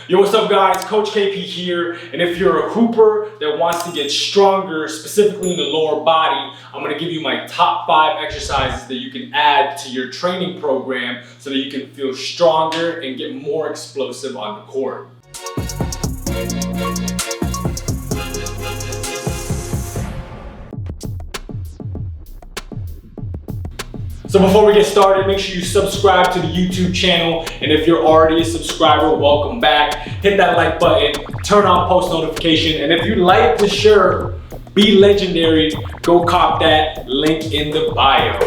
Yo, what's up guys? Coach KP here, and if you're a hooper that wants to get stronger, specifically in the lower body, I'm gonna give you my top 5 exercises that you can add to your training program so that you can feel stronger and get more explosive on the court. So before we get started, make sure you subscribe to the YouTube channel, and if you're already a subscriber, welcome back. Hit that like button, turn on post notification, and if you like the shirt, be legendary, go cop that, link in the bio.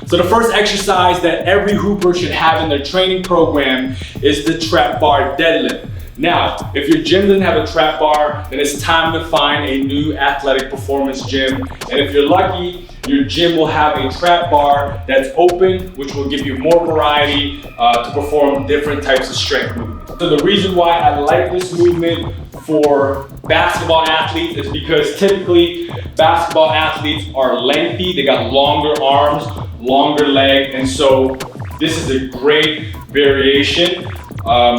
So the first exercise that every hooper should have in their training program is the trap bar deadlift. Now, if your gym doesn't have a trap bar, then it's time to find a new athletic performance gym. And if you're lucky, your gym will have a trap bar that's open, which will give you more variety to perform different types of strength movements. So the reason why I like this movement for basketball athletes is because typically basketball athletes are lengthy, they got longer arms, longer leg, and so this is a great variation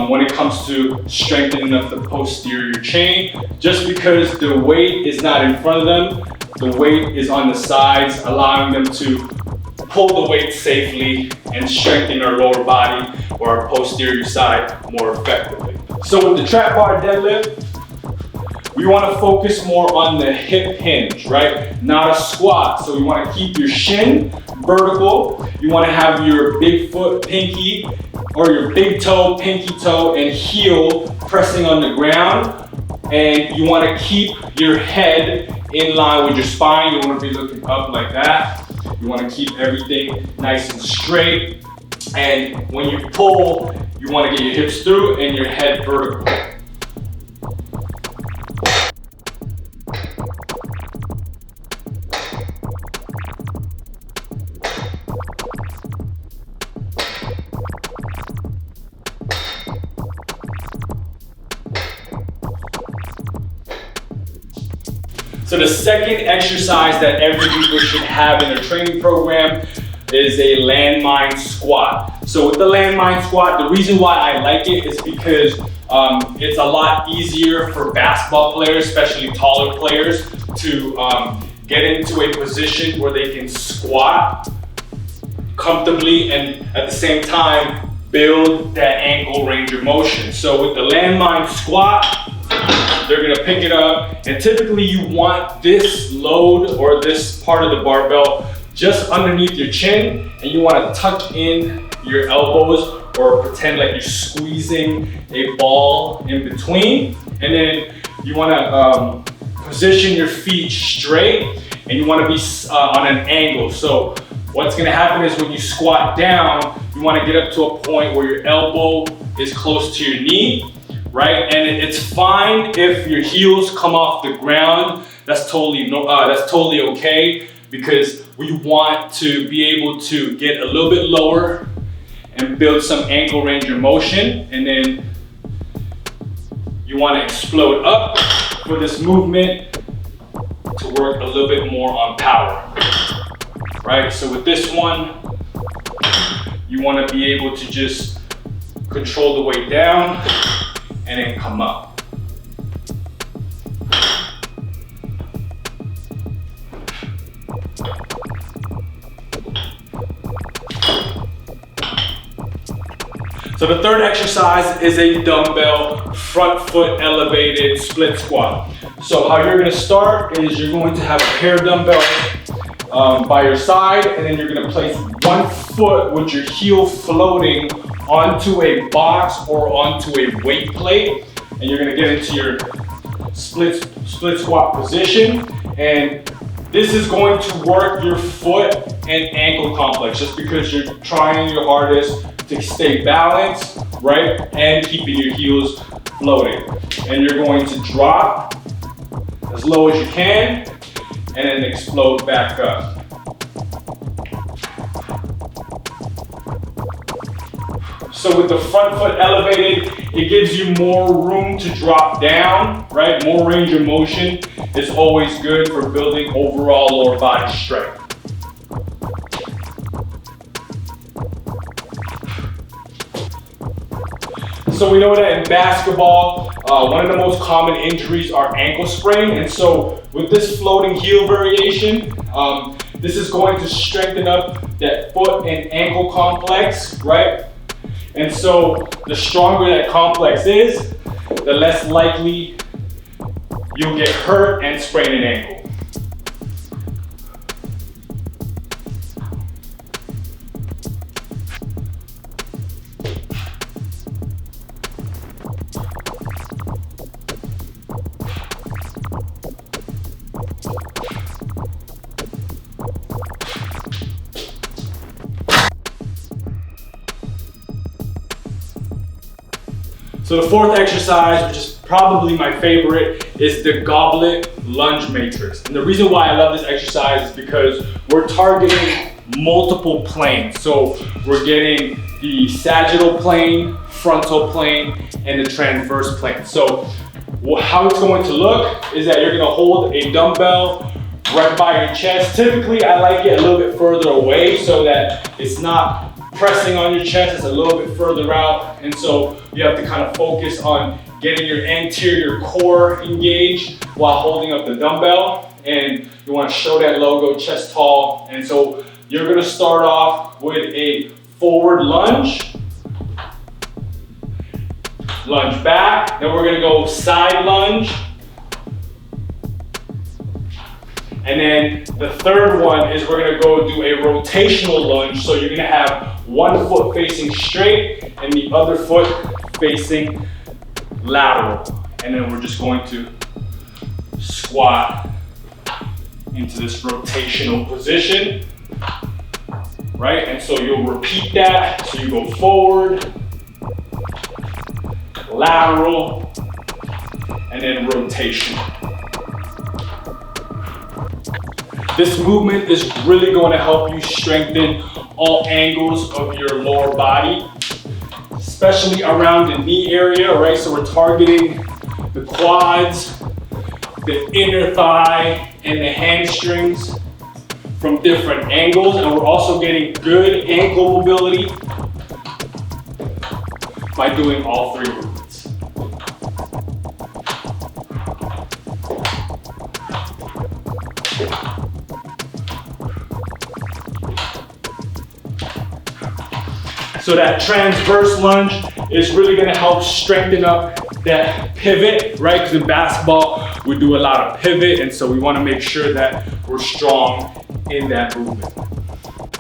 when it comes to strengthening up the posterior chain. Just because the weight is not in front of them, the weight is on the sides, allowing them to pull the weight safely and strengthen our lower body or our posterior side more effectively. So with the trap bar deadlift, we want to focus more on the hip hinge, right? Not a squat. So you want to keep your shin vertical. You want to have your big foot, pinky, or your big toe, pinky toe, and heel pressing on the ground. And you want to keep your head in line with your spine. You want to be looking up like that. You want to keep everything nice and straight. And when you pull, you want to get your hips through and your head vertical. So the second exercise that every hooper should have in their training program is a landmine squat. So with the landmine squat, the reason why I like it is because it's a lot easier for basketball players, especially taller players, to get into a position where they can squat comfortably and at the same time build that ankle range of motion. So with the landmine squat, they're gonna pick it up, and typically you want this load or this part of the barbell just underneath your chin, and you wanna tuck in your elbows or pretend like you're squeezing a ball in between. And then you wanna position your feet straight, and you wanna be on an angle. So what's gonna happen is when you squat down, you wanna get up to a point where your elbow is close to your knee, right? And it's fine if your heels come off the ground. That's totally okay, because we want to be able to get a little bit lower and build some ankle range of motion. And then you want to explode up for this movement to work a little bit more on power, right? So with this one, you want to be able to just control the weight down and then come up. So the third exercise is a dumbbell front foot elevated split squat. So how you're gonna start is you're going to have a pair of dumbbells by your side, and then you're gonna place one foot with your heel floating onto a box or onto a weight plate, and you're gonna get into your split squat position. And this is going to work your foot and ankle complex, just because you're trying your hardest to stay balanced, right? And keeping your heels floating. And you're going to drop as low as you can and then explode back up. So with the front foot elevated, it gives you more room to drop down, right? More range of motion is always good for building overall lower body strength. So we know that in basketball, one of the most common injuries are ankle sprain. And so with this floating heel variation, this is going to strengthen up that foot and ankle complex, right? And so the stronger that complex is, the less likely you'll get hurt and sprain an ankle. So the fourth exercise, which is probably my favorite, is the goblet lunge matrix. And the reason why I love this exercise is because we're targeting multiple planes. So we're getting the sagittal plane, frontal plane, and the transverse plane. So how it's going to look is that you're gonna hold a dumbbell right by your chest. Typically, I like it a little bit further away so that it's not pressing on your chest, it's a little bit further out. And so you have to kind of focus on getting your anterior core engaged while holding up the dumbbell. And you want to show that logo, chest tall. And so you're going to start off with a forward lunge, lunge back. Then we're going to go side lunge. And then the third one is we're gonna go do a rotational lunge. So you're gonna have one foot facing straight and the other foot facing lateral. And then we're just going to squat into this rotational position, right? And so you'll repeat that. So you go forward, lateral, and then rotation. This movement is really going to help you strengthen all angles of your lower body, especially around the knee area, right? So we're targeting the quads, the inner thigh, and the hamstrings from different angles. And we're also getting good ankle mobility by doing all three movements. So that transverse lunge is really gonna help strengthen up that pivot, right? Because in basketball, we do a lot of pivot, and so we wanna make sure that we're strong in that movement.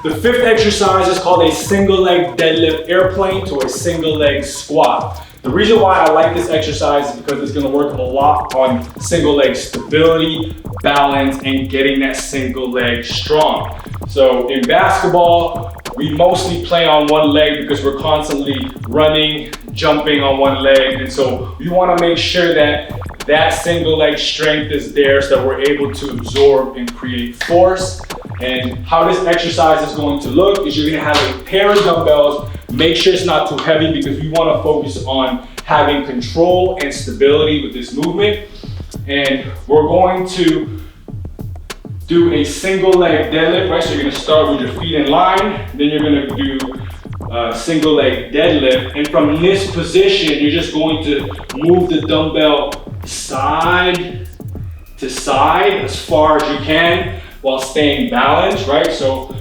The fifth exercise is called a single leg deadlift airplane to a single leg squat. The reason why I like this exercise is because it's gonna work a lot on single leg stability, balance, and getting that single leg strong. So in basketball, we mostly play on one leg because we're constantly running, jumping on one leg. And so we want to make sure that that single leg strength is there so that we're able to absorb and create force. And how this exercise is going to look is you're going to have a pair of dumbbells. Make sure it's not too heavy because we want to focus on having control and stability with this movement. And we're going to do a single leg deadlift, right? So you're gonna start with your feet in line, then you're gonna do a single leg deadlift. And from this position, you're just going to move the dumbbell side to side as far as you can while staying balanced, right? So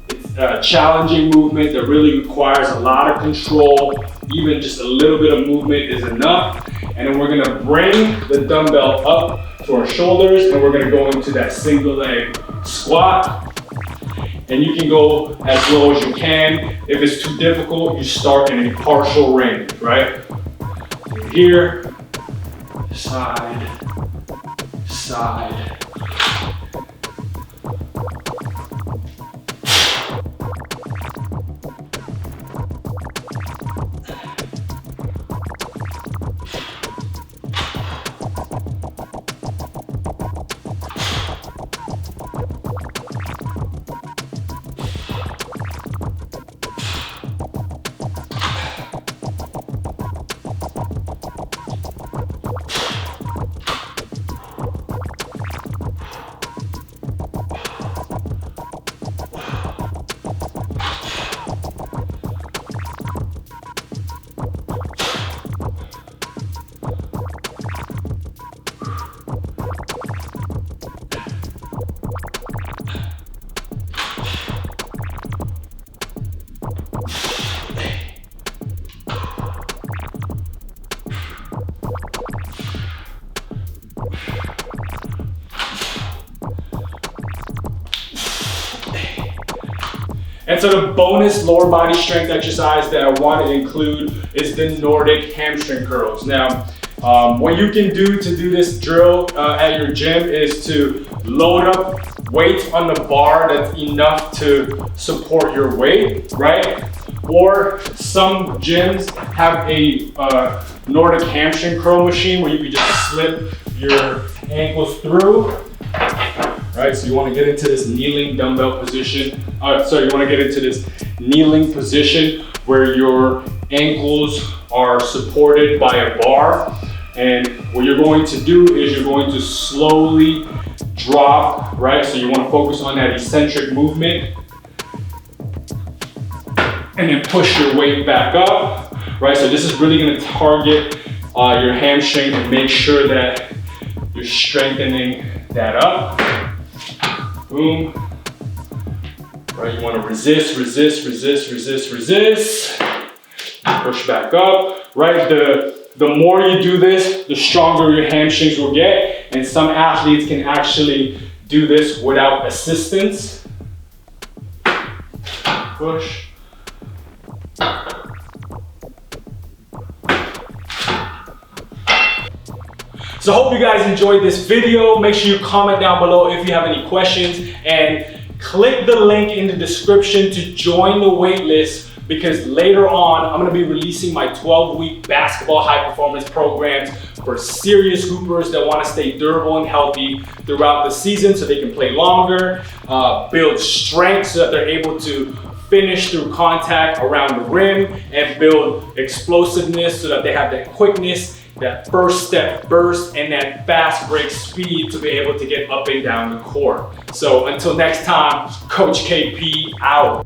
it's a challenging movement that really requires a lot of control. Even just a little bit of movement is enough. And then we're gonna bring the dumbbell up to our shoulders, and we're gonna go into that single leg squat. And you can go as low as you can. If it's too difficult, you start in a partial range, right? Here, side, side. And so the bonus lower body strength exercise that I want to include is the Nordic hamstring curls. Now, what you can do to do this drill at your gym is to load up weight on the bar that's enough to support your weight, right? Or some gyms have a Nordic hamstring curl machine where you can just slip your ankles through, right? So you want to get into this kneeling dumbbell position. You want to get into this kneeling position where your ankles are supported by a bar. And what you're going to do is you're going to slowly drop, right? So you want to focus on that eccentric movement. And then push your weight back up, right? So this is really gonna target your hamstring and make sure that you're strengthening that up. Boom. Right, you wanna resist. Push back up, right? The more you do this, the stronger your hamstrings will get. And some athletes can actually do this without assistance. Push. So I hope you guys enjoyed this video. Make sure you comment down below if you have any questions, and click the link in the description to join the waitlist, because later on I'm gonna be releasing my 12-week basketball high performance programs for serious hoopers that wanna stay durable and healthy throughout the season so they can play longer, build strength so that they're able to finish through contact around the rim, and build explosiveness so that they have that quickness, that first step burst, and that fast break speed to be able to get up and down the court. So until next time, Coach KP out.